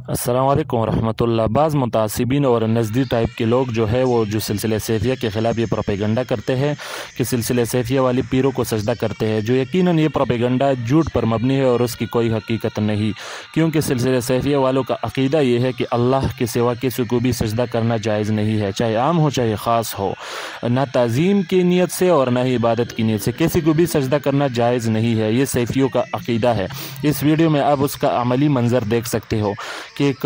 अस्सलाम वालेकुम रहमतुल्लाह। बाज़ मुतासिबीन और नज़दी टाइप के लोग जो है वो जो सिलसिले सैफिया के ख़िलाफ़ ये प्रोपेगंडा करते हैं कि सिलसिले सैफिया वाली पीरों को सजदा करते हैं, जो यकीनन ये प्रोपेगंडा झूठ पर मबनी है और उसकी कोई हकीकत नहीं। क्योंकि सिलसिले सैफिया वालों का अक़ीदा ये है कि अल्लाह के सिवा किसी को भी सजदा करना जायज़ नहीं है, चाहे आम हो चाहे ख़ास हो। ना ताज़ीम की नीयत से और ना ही इबादत की नीयत से किसी को भी सजदा करना जायज़ नहीं है। ये सैफियों का अक़ीदा है। इस वीडियो में आप उसका अमली मंज़र देख सकते हो कि एक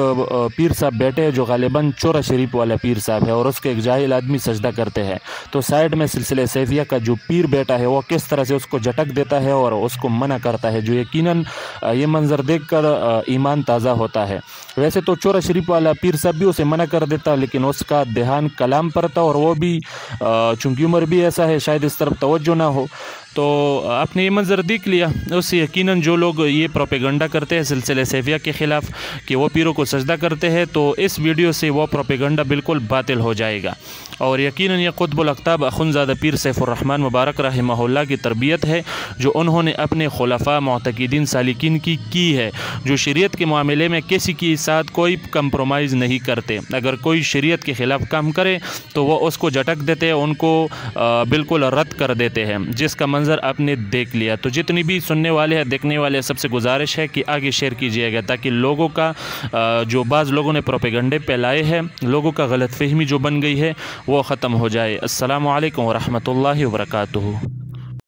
पीर साहब बैठे हैं जो गालिबन चोरा शरीफ वाला पीर साहब है और उसके एक जाहिल आदमी सजदा करते हैं, तो साइड में सिलसिले सैफिया का जो पीर बैठा है वो किस तरह से उसको झटक देता है और उसको मना करता है, जो यकीनन ये मंजर देखकर ईमान ताज़ा होता है। वैसे तो चोरा शरीफ वाला पीर साहब भी उसे मना कर देता, लेकिन उसका ध्यान कलाम पर था और वो भी चूँकि उम्र भी ऐसा है शायद इस तरफ तवज्जो ना हो, तो आपने ये मंज़र देख लिया। उससे यकीनन जो लोग ये प्रोपेगंडा करते हैं सिलसिले सैफिया के ख़िलाफ़ कि वो पीरों को सजदा करते हैं, तो इस वीडियो से वो प्रोपेगंडा बिल्कुल बातिल हो जाएगा। और यकीनन ये क़ुतबुल अक़ताब अख़ुंज़ादा पीर सैफ़ुर्रहमान मुबारक रहमहुल्लाह की तरबियत है, जो उन्होंने अपने खुलफ़ा मुअतक़िदीन सालिकीन की है, जो शरीयत के मामले में किसी के साथ कोई कंप्रोमाइज़ नहीं करते। अगर कोई शरीयत के ख़िलाफ़ काम करे तो वो उसको झटक देते हैं, उनको बिल्कुल रद्द कर देते हैं, जिसका मंज़र आपने देख लिया। तो जितनी भी सुनने वाले हैं देखने वाले सबसे गुजारिश है कि आगे शेयर कीजिएगा, ताकि लोगों का जो बाज़ लोगों ने प्रोपेगंडे फैलाए हैं, लोगों का गलतफ़हमी जो बन गई है वो ख़त्म हो जाए। अस्सलामु अलैकुम व रहमतुल्लाहि व बरकातुहू।